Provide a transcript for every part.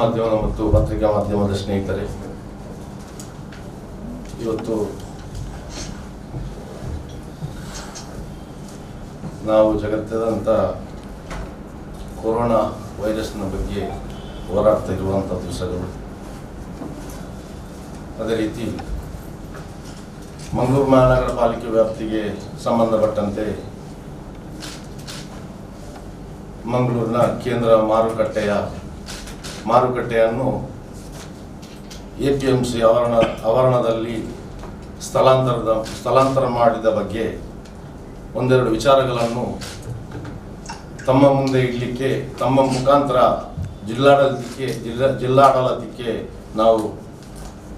ಮಾಧ್ಯಮ ಮತ್ತು ಪತ್ರಿಕಾ ಮಾಧ್ಯಮದ ಸ್ನೇಹಿತರೆ, ಇವತ್ತು ನಾವು ಜಗತ್ತಾದ್ಯಂತ ಕೊರೋನಾ ವೈರಸ್ನ ಬಗ್ಗೆ ಹೋರಾಡ್ತಾ ಇರುವಂಥ ದಿವಸಗಳು. ಅದೇ ರೀತಿ ಮಂಗಳೂರು ಮಹಾನಗರ ಪಾಲಿಕೆ ವ್ಯಾಪ್ತಿಗೆ ಸಂಬಂಧಪಟ್ಟಂತೆ ಮಂಗಳೂರಿನ ಕೇಂದ್ರ ಮಾರುಕಟ್ಟೆಯನ್ನು APMC ಆವರಣದಲ್ಲಿ ಸ್ಥಳಾಂತರ ಮಾಡಿದ ಬಗ್ಗೆ ಒಂದೆರಡು ವಿಚಾರಗಳನ್ನು ತಮ್ಮ ಮುಂದೆ ಇಡಲಿಕ್ಕೆ, ತಮ್ಮ ಮುಖಾಂತರ ಜಿಲ್ಲಾಡಳಿತಕ್ಕೆ ನಾವು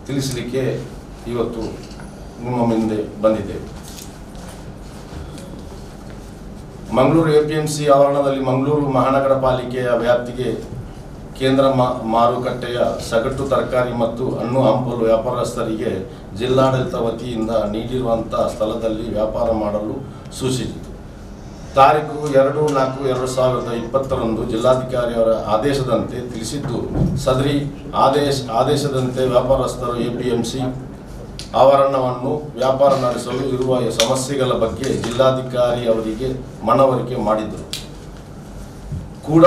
ತಿಳಿಸಲಿಕ್ಕೆ ಇವತ್ತು ನಿಮ್ಮ ಮುಂದೆ ಬಂದಿದ್ದೇವೆ. ಮಂಗಳೂರು APMC ಆವರಣದಲ್ಲಿ ಮಂಗಳೂರು ಮಹಾನಗರ ಪಾಲಿಕೆಯ ವ್ಯಾಪ್ತಿಗೆ ಕೇಂದ್ರ ಮಾರುಕಟ್ಟೆಯ ಸಗಟು ತರಕಾರಿ ಮತ್ತು ಹಣ್ಣು ಹಂಪಲು ವ್ಯಾಪಾರಸ್ಥರಿಗೆ ಜಿಲ್ಲಾಡಳಿತ ವತಿಯಿಂದ ನೀಡಿರುವಂಥ ಸ್ಥಳದಲ್ಲಿ ವ್ಯಾಪಾರ ಮಾಡಲು ಸೂಚಿಸಿತು. ತಾರೀಕು 2/4/2020 ಜಿಲ್ಲಾಧಿಕಾರಿಯವರ ಆದೇಶದಂತೆ ತಿಳಿಸಿದ್ದು, ಸದರಿ ಆದೇಶದಂತೆ ವ್ಯಾಪಾರಸ್ಥರು APMC ಆವರಣವನ್ನು ವ್ಯಾಪಾರ ನಡೆಸಲು ಇರುವ ಸಮಸ್ಯೆಗಳ ಬಗ್ಗೆ ಜಿಲ್ಲಾಧಿಕಾರಿ ಅವರಿಗೆ ಮನವರಿಕೆ ಮಾಡಿದರು. ಕೂಡ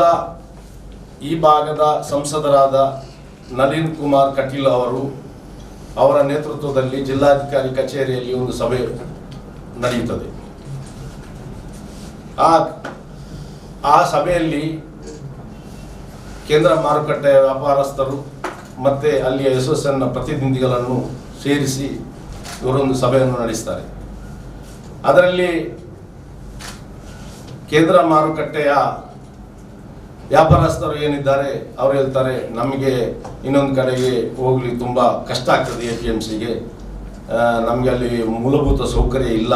ಈ ಭಾಗದ ಸಂಸದರಾದ ನಳಿನ್ ಕುಮಾರ್ ಕಟೀಲ್ ಅವರ ನೇತೃತ್ವದಲ್ಲಿ ಜಿಲ್ಲಾಧಿಕಾರಿ ಕಚೇರಿಯಲ್ಲಿ ಒಂದು ಸಭೆ ನಡೆಯುತ್ತದೆ. ಆ ಸಭೆಯಲ್ಲಿ ಕೇಂದ್ರ ಮಾರುಕಟ್ಟೆ ವ್ಯಾಪಾರಸ್ಥರು ಮತ್ತು ಅಲ್ಲಿಯ ಅಸೋಸಿಯೇಷನ್ನ ಪ್ರತಿನಿಧಿಗಳನ್ನು ಸೇರಿಸಿ ಇವರೊಂದು ಸಭೆಯನ್ನು ನಡೆಸ್ತಾರೆ. ಅದರಲ್ಲಿ ಕೇಂದ್ರ ಮಾರುಕಟ್ಟೆಯ ವ್ಯಾಪಾರಸ್ಥರು ಏನಿದ್ದಾರೆ ಅವರು ಹೇಳ್ತಾರೆ, ನಮಗೆ ಇನ್ನೊಂದು ಕಡೆಗೆ ಹೋಗಲಿ ತುಂಬ ಕಷ್ಟ ಆಗ್ತದೆ, APMCಗೆ ನಮಗೆ ಅಲ್ಲಿ ಮೂಲಭೂತ ಸೌಕರ್ಯ ಇಲ್ಲ,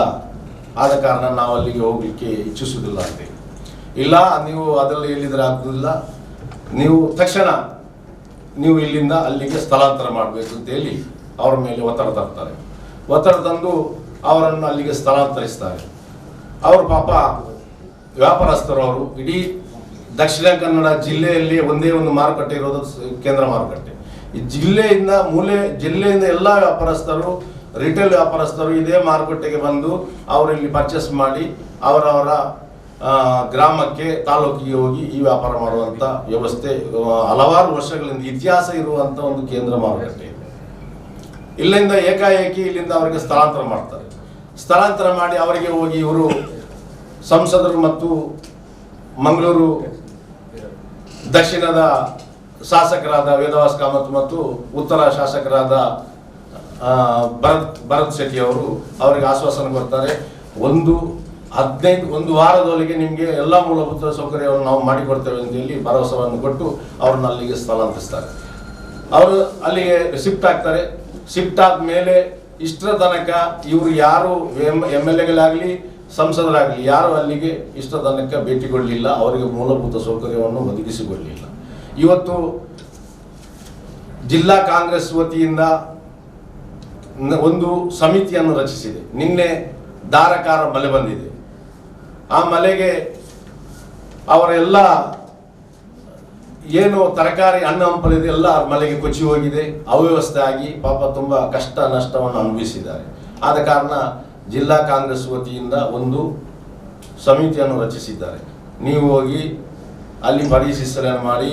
ಆದ ಕಾರಣ ನಾವು ಅಲ್ಲಿಗೆ ಹೋಗಲಿಕ್ಕೆ ಇಚ್ಛಿಸುವುದಿಲ್ಲ ಅಂತ. ಇಲ್ಲ, ನೀವು ಅದರಲ್ಲಿ ಎಲ್ಲಿದ್ರೆ ಆಗುವುದಿಲ್ಲ, ನೀವು ತಕ್ಷಣ ನೀವು ಇಲ್ಲಿಂದ ಅಲ್ಲಿಗೆ ಸ್ಥಳಾಂತರ ಮಾಡಬೇಕು ಅಂತ ಹೇಳಿ ಅವರ ಮೇಲೆ ಒತ್ತಡ ತರ್ತಾರೆ. ಒತ್ತಡ ತಂದು ಅವರನ್ನು ಅಲ್ಲಿಗೆ ಸ್ಥಳಾಂತರಿಸ್ತಾರೆ. ಅವರು ಪಾಪ ವ್ಯಾಪಾರಸ್ಥರು, ಅವರು ಇಡೀ ದಕ್ಷಿಣ ಕನ್ನಡ ಜಿಲ್ಲೆಯಲ್ಲಿ ಒಂದೇ ಒಂದು ಮಾರುಕಟ್ಟೆ ಇರೋದು ಕೇಂದ್ರ ಮಾರುಕಟ್ಟೆ. ಈ ಜಿಲ್ಲೆಯಿಂದ ಎಲ್ಲ ವ್ಯಾಪಾರಸ್ಥರು, ರಿಟೇಲ್ ವ್ಯಾಪಾರಸ್ಥರು ಇದೇ ಮಾರುಕಟ್ಟೆಗೆ ಬಂದು ಅವರಲ್ಲಿ ಪರ್ಚೇಸ್ ಮಾಡಿ ಅವರವರ ಗ್ರಾಮಕ್ಕೆ, ತಾಲೂಕಿಗೆ ಹೋಗಿ ಈ ವ್ಯಾಪಾರ ಮಾಡುವಂಥ ವ್ಯವಸ್ಥೆ ಹಲವಾರು ವರ್ಷಗಳಿಂದ ಇತಿಹಾಸ ಇರುವಂಥ ಒಂದು ಕೇಂದ್ರ ಮಾರುಕಟ್ಟೆ ಇದೆ. ಇಲ್ಲಿಂದ ಏಕಾಏಕಿ ಇಲ್ಲಿಂದ ಅವರಿಗೆ ಸ್ಥಳಾಂತರ ಮಾಡ್ತಾರೆ. ಸ್ಥಳಾಂತರ ಮಾಡಿ ಅವರಿಗೆ ಹೋಗಿ ಇವರು ಸಂಸದರು ಮತ್ತು ಮಂಗಳೂರು ದಕ್ಷಿಣದ ಶಾಸಕರಾದ ವೇದವಾಸ್ ಕಾಮತ್ ಮತ್ತು ಉತ್ತರ ಶಾಸಕರಾದ ಭರತ್ ಶೆಟ್ಟಿ ಅವರು ಅವರಿಗೆ ಆಶ್ವಾಸನೆ ಕೊಡ್ತಾರೆ, ಒಂದು ವಾರದೊಳಗೆ ನಿಮಗೆ ಎಲ್ಲ ಮೂಲಭೂತ ಸೌಕರ್ಯವನ್ನು ನಾವು ಮಾಡಿಕೊಡ್ತೇವೆ ಅಂತ ಹೇಳಿ ಭರವಸೆಯನ್ನು ಕೊಟ್ಟು ಅವ್ರನ್ನ ಅಲ್ಲಿಗೆ ಸ್ಥಳಾಂತರಿಸ್ತಾರೆ. ಅವರು ಅಲ್ಲಿಗೆ ಶಿಫ್ಟ್ ಆಗ್ತಾರೆ. ಶಿಫ್ಟ್ ಆದ ಮೇಲೆ ಇಷ್ಟರ ತನಕ ಇವರು ಯಾರು MLAಗಳಾಗಲಿ ಸಂಸದರಾಗಲಿ ಯಾರು ಅಲ್ಲಿಗೆ ಇಷ್ಟ ತನಕ ಭೇಟಿ ಕೊಡಲಿಲ್ಲ, ಅವರಿಗೆ ಮೂಲಭೂತ ಸೌಕರ್ಯವನ್ನು ಒದಗಿಸಿಕೊಡಲಿಲ್ಲ. ಇವತ್ತು ಜಿಲ್ಲಾ ಕಾಂಗ್ರೆಸ್ ವತಿಯಿಂದ ಒಂದು ಸಮಿತಿಯನ್ನು ರಚಿಸಿದೆ. ನಿನ್ನೆ ಧಾರಾಕಾರ ಮಳೆ ಬಂದಿದೆ. ಆ ಮಳೆಗೆ ಅವರೆಲ್ಲ ಏನು ತರಕಾರಿ ಹಣ್ಣು ಹಂಪಲಿದೆ ಎಲ್ಲ ಮಳೆಗೆ ಕೊಚ್ಚಿ ಹೋಗಿದೆ, ಅವ್ಯವಸ್ಥೆ ಆಗಿ ಪಾಪ ತುಂಬ ಕಷ್ಟ ನಷ್ಟವನ್ನು ಅನುಭವಿಸಿದ್ದಾರೆ. ಆದ ಕಾರಣ ಜಿಲ್ಲಾ ಕಾಂಗ್ರೆಸ್ ವತಿಯಿಂದ ಒಂದು ಸಮಿತಿಯನ್ನು ರಚಿಸಿದ್ದಾರೆ. ನೀವು ಹೋಗಿ ಅಲ್ಲಿ ಪರಿಶೀಲನೆ ಮಾಡಿ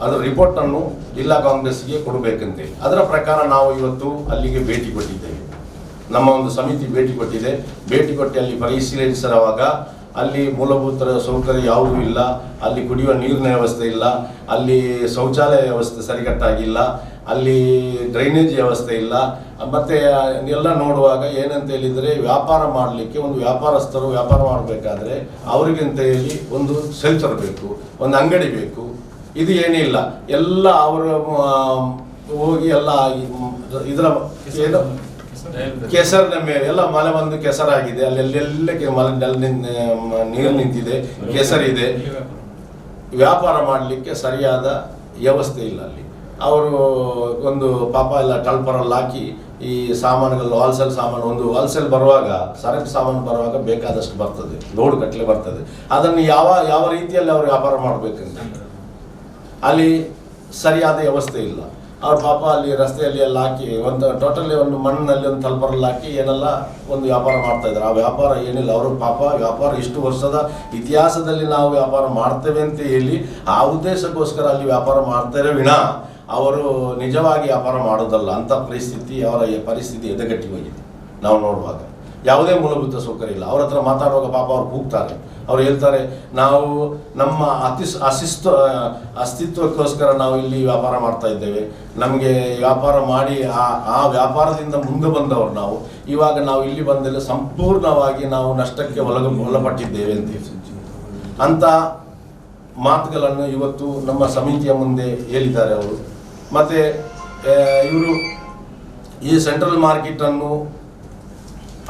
ಅದರ ರಿಪೋರ್ಟನ್ನು ಜಿಲ್ಲಾ ಕಾಂಗ್ರೆಸ್ಗೆ ಕೊಡಬೇಕಂತೆ. ಅದರ ಪ್ರಕಾರ ನಾವು ಇವತ್ತು ಅಲ್ಲಿಗೆ ಭೇಟಿ ಕೊಟ್ಟಿದ್ದೇವೆ. ನಮ್ಮ ಒಂದು ಸಮಿತಿ ಭೇಟಿ ಕೊಟ್ಟಿದೆ. ಭೇಟಿ ಕೊಟ್ಟು ಅಲ್ಲಿ ಪರಿಶೀಲಿಸಿರುವಾಗ ಅಲ್ಲಿ ಮೂಲಭೂತ ಸೌಕರ್ಯ ಯಾವುದೂ ಇಲ್ಲ, ಅಲ್ಲಿ ಕುಡಿಯುವ ನೀರಿನ ವ್ಯವಸ್ಥೆ ಇಲ್ಲ, ಅಲ್ಲಿ ಶೌಚಾಲಯ ವ್ಯವಸ್ಥೆ ಸರಿಕಟ್ಟಾಗಿಲ್ಲ, ಅಲ್ಲಿ ಡ್ರೈನೇಜ್ ವ್ಯವಸ್ಥೆ ಇಲ್ಲ. ಮತ್ತು ಎಲ್ಲ ನೋಡುವಾಗ ಏನಂತ ಹೇಳಿದರೆ, ವ್ಯಾಪಾರ ಮಾಡಲಿಕ್ಕೆ ಒಂದು ವ್ಯಾಪಾರಸ್ಥರು ವ್ಯಾಪಾರ ಮಾಡಬೇಕಾದ್ರೆ ಅವರಿಗಂತ ಹೇಳಿ ಒಂದು ಶೆಲ್ಟರ್ ಬೇಕು, ಒಂದು ಅಂಗಡಿ ಬೇಕು. ಇದು ಏನಿಲ್ಲ, ಎಲ್ಲ ಅವರು ಹೋಗಿ ಎಲ್ಲ ಇದರ ಏನು ಕೆಸರಿನ ಮೇಲೆ ಎಲ್ಲ ಮಳೆ ಬಂದು ಕೆಸರಾಗಿದೆ. ಅಲ್ಲೆಲ್ಲ ನೀರು ನಿಂತಿದೆ, ಕೆಸರಿದೆ. ವ್ಯಾಪಾರ ಮಾಡಲಿಕ್ಕೆ ಸರಿಯಾದ ವ್ಯವಸ್ಥೆ ಇಲ್ಲ ಅಲ್ಲಿ. ಅವರು ಒಂದು ಪಾಪ ಎಲ್ಲ ಟಲ್ಪರಲ್ಲಿ ಹಾಕಿ ಈ ಸಾಮಾನುಗಳು ಹೋಲ್ಸೇಲ್ ಸಾಮಾನು ಒಂದು ಹೋಲ್ಸೇಲ್ ಬರುವಾಗ ಸರಕು ಸಾಮಾನು ಬರುವಾಗ ಬೇಕಾದಷ್ಟು ಬರ್ತದೆ, ಲೋಡ್ ಗಟ್ಟಲೆ ಬರ್ತದೆ. ಅದನ್ನು ಯಾವ ರೀತಿಯಲ್ಲಿ ಅವರು ವ್ಯಾಪಾರ ಮಾಡಬೇಕಂತ ಅಲ್ಲಿ ಸರಿಯಾದ ವ್ಯವಸ್ಥೆ ಇಲ್ಲ. ಅವ್ರ ಪಾಪ ಅಲ್ಲಿ ರಸ್ತೆಯಲ್ಲಿ ಎಲ್ಲ ಹಾಕಿ ಒಂದು ಟೋಟಲಿ ಒಂದು ಮಣ್ಣಿನಲ್ಲಿ ಒಂದು ತಲ್ಪರಲ್ಲಿ ಹಾಕಿ ಏನೆಲ್ಲ ಒಂದು ವ್ಯಾಪಾರ ಮಾಡ್ತಾ ಇದ್ದಾರೆ. ಆ ವ್ಯಾಪಾರ ಏನಿಲ್ಲ, ಅವರು ಪಾಪ ವ್ಯಾಪಾರ ಇಷ್ಟು ವರ್ಷದ ಇತಿಹಾಸದಲ್ಲಿ ನಾವು ವ್ಯಾಪಾರ ಮಾಡ್ತೇವೆ ಅಂತ ಹೇಳಿ ಆ ಉದ್ದೇಶಕ್ಕೋಸ್ಕರ ಅಲ್ಲಿ ವ್ಯಾಪಾರ ಮಾಡ್ತಾರೆ ವಿನಾ ಅವರು ನಿಜವಾಗಿ ವ್ಯಾಪಾರ ಮಾಡೋದಲ್ಲ. ಅಂಥ ಅವರ ಪರಿಸ್ಥಿತಿ ಎದೆಗಟ್ಟಿ ಹೋಗಿದೆ. ನಾವು ನೋಡುವಾಗ ಯಾವುದೇ ಮೂಲಭೂತ ಸೌಕರ್ಯ ಇಲ್ಲ. ಅವ್ರ ಹತ್ರ ಮಾತಾಡುವಾಗ ಪಾಪ ಅವ್ರು ಕೂಗ್ತಾರೆ, ಅವ್ರು ಹೇಳ್ತಾರೆ ನಾವು ನಮ್ಮ ಅಸ್ತಿತ್ವಕ್ಕೋಸ್ಕರ ನಾವು ಇಲ್ಲಿ ವ್ಯಾಪಾರ ಮಾಡ್ತಾ ಇದ್ದೇವೆ, ನಮಗೆ ವ್ಯಾಪಾರ ಮಾಡಿ ಆ ವ್ಯಾಪಾರದಿಂದ ಮುಂದೆ ಬಂದವರು ನಾವು, ಇವಾಗ ನಾವು ಇಲ್ಲಿ ಬಂದೆಲ್ಲ ಸಂಪೂರ್ಣವಾಗಿ ನಾವು ನಷ್ಟಕ್ಕೆ ಒಳಪಟ್ಟಿದ್ದೇವೆ ಅಂತ ಅಂತ ಮಾತುಗಳನ್ನು ಇವತ್ತು ನಮ್ಮ ಸಮಿತಿಯ ಮುಂದೆ ಹೇಳಿದ್ದಾರೆ ಅವರು. ಮತ್ತು ಇವರು ಈ ಸೆಂಟ್ರಲ್ ಮಾರ್ಕೆಟನ್ನು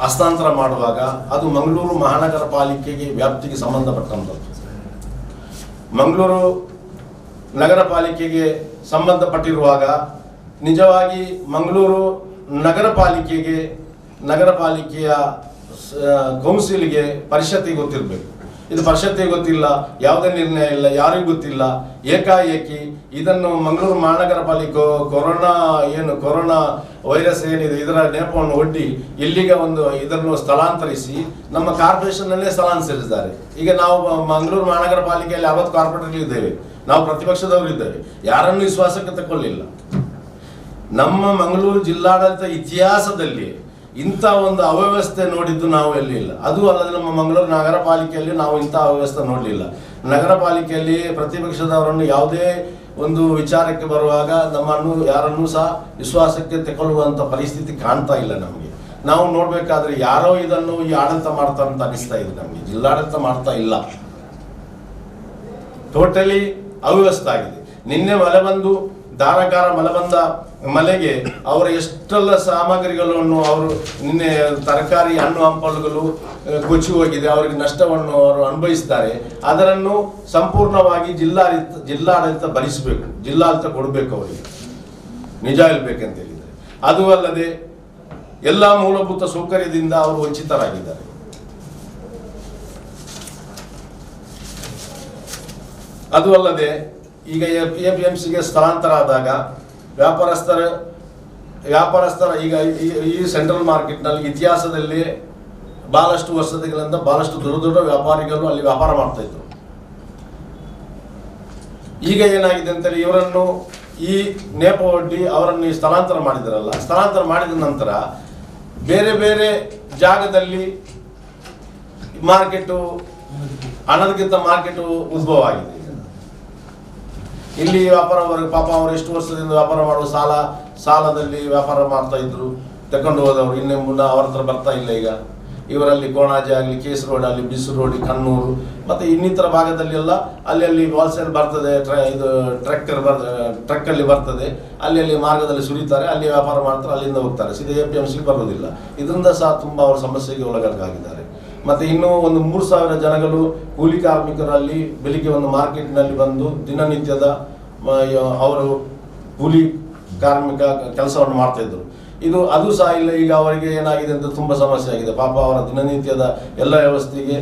ಹಸ್ತಾಂತರ ಮಾಡುವಾಗ ಅದು ಮಂಗಳೂರು ಮಹಾನಗರ ಪಾಲಿಕೆಗೆ ವ್ಯಾಪ್ತಿಗೆ ಸಂಬಂಧಪಟ್ಟಂಥದ್ದು. ಮಂಗಳೂರು ನಗರ ಪಾಲಿಕೆಗೆ ಸಂಬಂಧಪಟ್ಟಿರುವಾಗ ನಿಜವಾಗಿ ಮಂಗಳೂರು ನಗರ ಪಾಲಿಕೆಯ ಕೌನ್ಸಿಲ್ಗೆ ಪರಿಷತ್ತಿಗೆ ಗೊತ್ತಿರಬೇಕು. ಇದು ಪರಿಷತ್ತಿಗೆ ಗೊತ್ತಿಲ್ಲ, ಯಾವುದೇ ನಿರ್ಣಯ ಇಲ್ಲ, ಯಾರಿಗೂ ಗೊತ್ತಿಲ್ಲ. ಏಕಾಏಕಿ ಇದನ್ನು ಮಂಗಳೂರು ಮಹಾನಗರ ಪಾಲಿಕೆ ಕೊರೋನಾ ವೈರಸ್ ಏನಿದೆ ಇದರ ನೆಪವನ್ನು ಒಡ್ಡಿ ಇಲ್ಲಿಗೆ ಇದನ್ನು ಸ್ಥಳಾಂತರಿಸಿ ನಮ್ಮ ಕಾರ್ಪೊರೇಷನ್ನಲ್ಲೇ ಸ್ಥಳಾಂತರಿಸಿದ್ದಾರೆ. ಈಗ ನಾವು ಮಂಗಳೂರು ಮಹಾನಗರ ಪಾಲಿಕೆಯಲ್ಲಿ 60 ಕಾರ್ಪೊರೇಟರ್ ಇದ್ದೇವೆ, ನಾವು ಪ್ರತಿಪಕ್ಷದವರು ಇದ್ದೇವೆ, ಯಾರನ್ನು ವಿಶ್ವಾಸಕ್ಕೆ ತಗೊಳ್ಳಿಲ್ಲ. ನಮ್ಮ ಮಂಗಳೂರು ಜಿಲ್ಲಾಡಳಿತ ಇತಿಹಾಸದಲ್ಲಿ ಇಂಥ ಒಂದು ಅವ್ಯವಸ್ಥೆ ನೋಡಿದ್ದು ನಾವು ಎಲ್ಲಿ ಇಲ್ಲ. ಅದು ಅಲ್ಲದೆ ನಮ್ಮ ಮಂಗಳೂರು ನಗರ ಪಾಲಿಕೆಯಲ್ಲಿ ನಾವು ಇಂಥ ಅವ್ಯವಸ್ಥೆ ನೋಡಲಿಲ್ಲ. ನಗರ ಪಾಲಿಕೆಯಲ್ಲಿ ಪ್ರತಿಪಕ್ಷದವರನ್ನು ಯಾವುದೇ ಒಂದು ವಿಚಾರಕ್ಕೆ ಬರುವಾಗ ನಮ್ಮನ್ನು ಯಾರನ್ನೂ ಸಹ ವಿಶ್ವಾಸಕ್ಕೆ ತಗೊಳ್ಳುವಂಥ ಪರಿಸ್ಥಿತಿ ಕಾಣ್ತಾ ಇಲ್ಲ ನಮಗೆ. ನಾವು ನೋಡಬೇಕಾದ್ರೆ ಯಾರೋ ಇದನ್ನು ಈ ಆಡಳಿತ ಮಾಡ್ತಾರೆ ಅಂತ ಅನಿಸ್ತಾ ಇದೆ ನಮಗೆ. ಜಿಲ್ಲಾಡಳಿತ ಮಾಡ್ತಾ ಇಲ್ಲ, ಟೋಟಲಿ ಅವ್ಯವಸ್ಥೆ ಆಗಿದೆ. ನಿನ್ನೆ ಧಾರಾಕಾರ ಮಳೆ ಬಂದ ಮಳೆಗೆ ಅವರ ಎಷ್ಟೆಲ್ಲ ಸಾಮಗ್ರಿಗಳನ್ನು ಅವರು ನಿನ್ನೆ ತರಕಾರಿ ಹಣ್ಣು ಹಂಪಲುಗಳು ಕೊಚ್ಚಿ ಹೋಗಿದೆ, ಅವರಿಗೆ ನಷ್ಟವನ್ನು ಅವರು ಅನುಭವಿಸ್ತಾರೆ. ಅದನ್ನು ಸಂಪೂರ್ಣವಾಗಿ ಜಿಲ್ಲಾಡಳಿತ ಭರಿಸಬೇಕು, ಜಿಲ್ಲಾಡಳಿತ ಕೊಡಬೇಕು, ಅವರಿಗೆ ನಿಜ ಹೇಳ್ಬೇಕಂತ ಹೇಳಿದರೆ. ಅದು ಅಲ್ಲದೆ ಎಲ್ಲ ಮೂಲಭೂತ ಸೌಕರ್ಯದಿಂದ ಅವರು ವಂಚಿತರಾಗಿದ್ದಾರೆ. ಅದು ಅಲ್ಲದೆ ಈಗ APMCಗೆ ಸ್ಥಳಾಂತರ ಆದಾಗ ವ್ಯಾಪಾರಸ್ಥರ ಈಗ ಈ ಸೆಂಟ್ರಲ್ ಮಾರ್ಕೆಟ್ನಲ್ಲಿ ಇತಿಹಾಸದಲ್ಲಿ ಬಹಳಷ್ಟು ವರ್ಷಗಳಿಂದ ಬಹಳಷ್ಟು ದೊಡ್ಡ ವ್ಯಾಪಾರಿಗಳು ಅಲ್ಲಿ ವ್ಯಾಪಾರ ಮಾಡ್ತಾ ಇದ್ರು. ಈಗ ಏನಾಗಿದೆ ಅಂತೇಳಿ ಇವರನ್ನು ಈ ನೇಪ ಒಡ್ಡಿ ಅವರನ್ನು ಸ್ಥಳಾಂತರ ಮಾಡಿದಾರಲ್ಲ, ಸ್ಥಳಾಂತರ ಮಾಡಿದ ನಂತರ ಬೇರೆ ಬೇರೆ ಜಾಗದಲ್ಲಿ ಅನಧಿಕೃತ ಮಾರ್ಕೆಟು ಉದ್ಭವ ಆಗಿದೆ. ಇಲ್ಲಿ ಪಾಪ ಅವರು ಎಷ್ಟು ವರ್ಷದಿಂದ ವ್ಯಾಪಾರ ಮಾಡುವ ಸಾಲದಲ್ಲಿ ವ್ಯಾಪಾರ ಮಾಡ್ತಾ ಇದ್ರು, ತಕೊಂಡು ಹೋದವರು ಇನ್ನೇ ಮುನ್ನ ಅವರ ಹತ್ರ ಬರ್ತಾ ಇಲ್ಲ. ಈಗ ಇವರಲ್ಲಿ ಕೋಣಾಜಿ ಆಗಲಿ, ಕೇಸ್ ರೋಡ್ ಆಗಲಿ, ಬಿಸು ರೋಡ್, ಕಣ್ಣೂರು ಮತ್ತು ಇನ್ನಿತರ ಭಾಗದಲ್ಲಿ ಎಲ್ಲ ಅಲ್ಲಿ ಹೋಲ್ಸೇಲ್ ಬರ್ತದೆ, ಇದು ಟ್ರಕ್ಕಲ್ಲಿ ಬರ್ತದೆ, ಅಲ್ಲಿ ಮಾರ್ಗದಲ್ಲಿ ಸುರಿತಾರೆ, ಅಲ್ಲಿ ವ್ಯಾಪಾರ ಮಾಡ್ತಾರೆ, ಅಲ್ಲಿಂದ ಹೋಗ್ತಾರೆ, ಸೀದಾ APMCಗೆ ಬರೋದಿಲ್ಲ. ಇದರಿಂದ ಸಹ ತುಂಬ ಅವರು ಸಮಸ್ಯೆಗೆ ಒಳಗಾಗಿದ್ದಾರೆ. ಮತ್ತು ಇನ್ನೂ 3,000 ಜನಗಳು ಕೂಲಿ ಕಾರ್ಮಿಕರಲ್ಲಿ ಬೆಳಿಗ್ಗೆ ಮಾರ್ಕೆಟ್ನಲ್ಲಿ ಬಂದು ದಿನನಿತ್ಯದ ಅವರು ಕೂಲಿ ಕಾರ್ಮಿಕ ಕೆಲಸವನ್ನು ಮಾಡ್ತಾಯಿದ್ರು. ಅದು ಸಹ ಇಲ್ಲ. ಈಗ ಅವರಿಗೆ ಏನಾಗಿದೆ ಅಂತ ತುಂಬ ಸಮಸ್ಯೆ ಆಗಿದೆ. ಪಾಪ ಅವರ ದಿನನಿತ್ಯದ ಎಲ್ಲ ವ್ಯವಸ್ಥೆಗೆ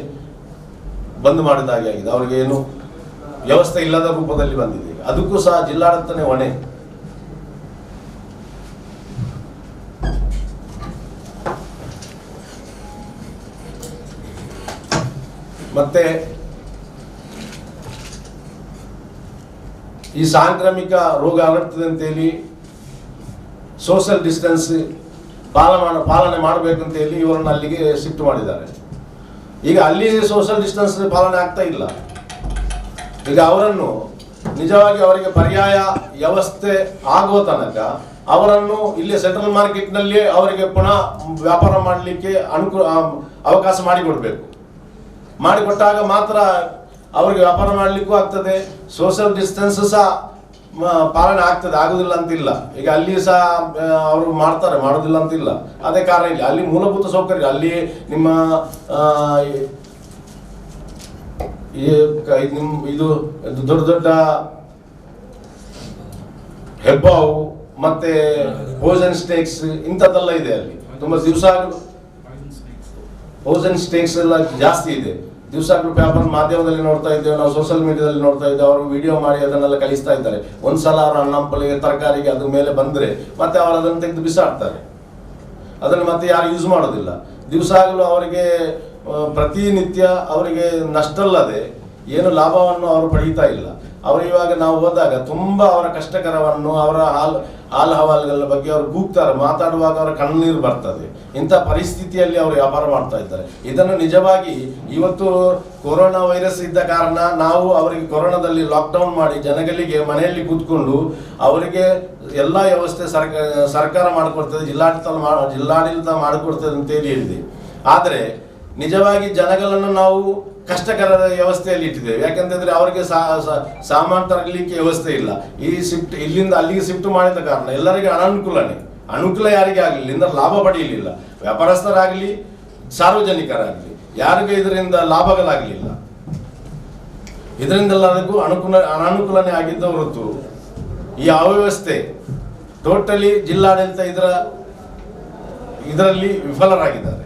ಬಂದ್ ಮಾಡಿದ ಹಾಗೆ ಆಗಿದೆ. ಅವರಿಗೆ ಏನು ವ್ಯವಸ್ಥೆ ಇಲ್ಲದ ರೂಪದಲ್ಲಿ ಬಂದಿದೆ. ಅದಕ್ಕೂ ಸಹ ಜಿಲ್ಲಾಡಳಿತನೇ ಹೊಣೆ. ಮತ್ತೆ ಈ ಸಾಂಕ್ರಾಮಿಕ ರೋಗ ಹರಡ್ತದೆ ಅಂತೇಳಿ ಸೋಷಿಯಲ್ ಡಿಸ್ಟೆನ್ಸ್ ಪಾಲನೆ ಮಾಡಬೇಕಂತ ಹೇಳಿ ಇವರನ್ನು ಅಲ್ಲಿಗೆ ಶಿಫ್ಟ್ ಮಾಡಿದ್ದಾರೆ. ಈಗ ಅಲ್ಲಿ ಸೋಷಿಯಲ್ ಡಿಸ್ಟೆನ್ಸ್ ಪಾಲನೆ ಆಗ್ತಾ ಇಲ್ಲ. ಈಗ ಅವರನ್ನು ನಿಜವಾಗಿ ಅವರಿಗೆ ಪರ್ಯಾಯ ವ್ಯವಸ್ಥೆ ಆಗುವ ತನಕ ಅವರನ್ನು ಇಲ್ಲಿ ಸೆಂಟ್ರಲ್ ಮಾರ್ಕೆಟ್ನಲ್ಲಿ ಅವರಿಗೆ ಪುನಃ ವ್ಯಾಪಾರ ಮಾಡಲಿಕ್ಕೆ ಅವಕಾಶ ಮಾಡಿಕೊಡ್ಬೇಕು. ಮಾಡಿಕೊಟ್ಟಾಗ ಮಾತ್ರ ಅವರಿಗೆ ವ್ಯಾಪಾರ ಮಾಡಲಿಕ್ಕೂ ಆಗ್ತದೆ, ಸೋಷಿಯಲ್ ಡಿಸ್ಟೆನ್ಸ್ ಸಹ ಪಾಲನೆ ಆಗ್ತದೆ. ಆಗುದಿಲ್ಲ ಅಂತಿಲ್ಲ. ಈಗ ಅಲ್ಲಿ ಸಹ ಅವರು ಮಾಡ್ತಾರೆ, ಮಾಡೋದಿಲ್ಲ ಅಂತಿಲ್ಲ. ಅದೇ ಕಾರಣ ಇಲ್ಲ, ಅಲ್ಲಿ ಮೂಲಭೂತ ಸೌಕರ್ಯ, ಅಲ್ಲಿ ನಿಮ್ಮ ಇದು ದೊಡ್ಡ ಹೆಬ್ಬಾವು ಮತ್ತೆ ಪೋಸನ್ ಸ್ಟೇಕ್ಸ್ ಇಂಥದ್ದೆಲ್ಲ ಇದೆ. ಅಲ್ಲಿ ತುಂಬಾ ದಿವಸ ಪೋಸನ್ ಸ್ಟೇಕ್ಸ್ ಎಲ್ಲ ಜಾಸ್ತಿ ಇದೆ. ದಿವಸಗಳು ಪೇಪರ್ ಮಾಧ್ಯಮದಲ್ಲಿ ನೋಡ್ತಾ ಇದ್ದೇವೆ, ನಾವು ಸೋಷಿಯಲ್ ಮೀಡಿಯಾದಲ್ಲಿ ನೋಡ್ತಾ ಇದ್ದೇವೆ. ಅವರು ವಿಡಿಯೋ ಮಾಡಿ ಅದನ್ನೆಲ್ಲ ಕಳಿಸ್ತಾ ಇದ್ದಾರೆ. ಒಂದ್ಸಲ ಅವರು ಹಣ್ಣಂಪಲಿಗೆ ತರಕಾರಿಗೆ ಅದ್ರ ಮೇಲೆ ಬಂದರೆ ಮತ್ತೆ ಅವರು ಅದನ್ನು ತೆಗೆದು ಬಿಸಾಡ್ತಾರೆ. ಅದನ್ನು ಮತ್ತೆ ಯಾರು ಯೂಸ್ ಮಾಡೋದಿಲ್ಲ. ದಿವಸಗಳು ಅವರಿಗೆ ಪ್ರತಿನಿತ್ಯ ಅವರಿಗೆ ನಷ್ಟ ಅಲ್ಲದೆ ಏನು ಲಾಭವನ್ನು ಅವರು ಪಡೀತಾ ಇಲ್ಲ. ಅವರು ಇವಾಗ ನಾವು ಹೋದಾಗ ತುಂಬ ಅವರ ಕಷ್ಟಕರವನ್ನು, ಅವರ ಹಾಲು ಹವಾಲುಗಳ ಬಗ್ಗೆ ಅವರು ಕೂಗ್ತಾರೆ. ಮಾತಾಡುವಾಗ ಅವರ ಕಣ್ಣೀರು ಬರ್ತದೆ. ಇಂಥ ಪರಿಸ್ಥಿತಿಯಲ್ಲಿ ಅವರು ವ್ಯಾಪಾರ ಮಾಡ್ತಾ ಇದ್ದಾರೆ. ಇದನ್ನು ನಿಜವಾಗಿ ಇವತ್ತು ಕೊರೋನಾ ವೈರಸ್ ಇದ್ದ ಕಾರಣ ನಾವು ಅವರಿಗೆ ಕೊರೋನಾದಲ್ಲಿ ಲಾಕ್ಡೌನ್ ಮಾಡಿ ಜನಗಳಿಗೆ ಮನೆಯಲ್ಲಿ ಕೂತ್ಕೊಂಡು ಅವರಿಗೆ ಎಲ್ಲ ವ್ಯವಸ್ಥೆ ಸರ್ಕಾರ ಮಾಡಿಕೊಡ್ತದೆ, ಜಿಲ್ಲಾಡಳಿತ ಮಾಡಿಕೊಡ್ತದೆ ಅಂತೇಳಿ ಹೇಳಿದೆ. ಆದರೆ ನಿಜವಾಗಿ ಜನಗಳನ್ನು ನಾವು ಕಷ್ಟಕರ ವ್ಯವಸ್ಥೆಯಲ್ಲಿ ಇಟ್ಟಿದ್ದೇವೆ. ಯಾಕೆಂತಂದ್ರೆ ಅವರಿಗೆ ಸಾಮಾನು ತರಲಿಕ್ಕೆ ವ್ಯವಸ್ಥೆ ಇಲ್ಲ. ಈ ಶಿಫ್ಟ್ ಇಲ್ಲಿಂದ ಅಲ್ಲಿಗೆ ಶಿಫ್ಟ್ ಮಾಡಿದ ಕಾರಣ ಎಲ್ಲರಿಗೆ ಅನುಕೂಲ ಯಾರಿಗೆ ಆಗಲಿಲ್ಲ, ಇದರಿಂದ ಲಾಭ ಪಡೆಯಲಿಲ್ಲ. ವ್ಯಾಪಾರಸ್ಥರಾಗಲಿ ಸಾರ್ವಜನಿಕರಾಗಲಿ ಯಾರಿಗೂ ಇದರಿಂದ ಲಾಭಗಳಾಗಲಿಲ್ಲ. ಇದರಿಂದೆಲ್ಲರಿಗೂ ಅನಾನುಕೂಲನೇ ಆಗಿದ್ದ ಹೊರತು ಈ ಅವ್ಯವಸ್ಥೆ ಟೋಟಲಿ ಜಿಲ್ಲಾಡಳಿತ ಇದರಲ್ಲಿ ವಿಫಲರಾಗಿದ್ದಾರೆ.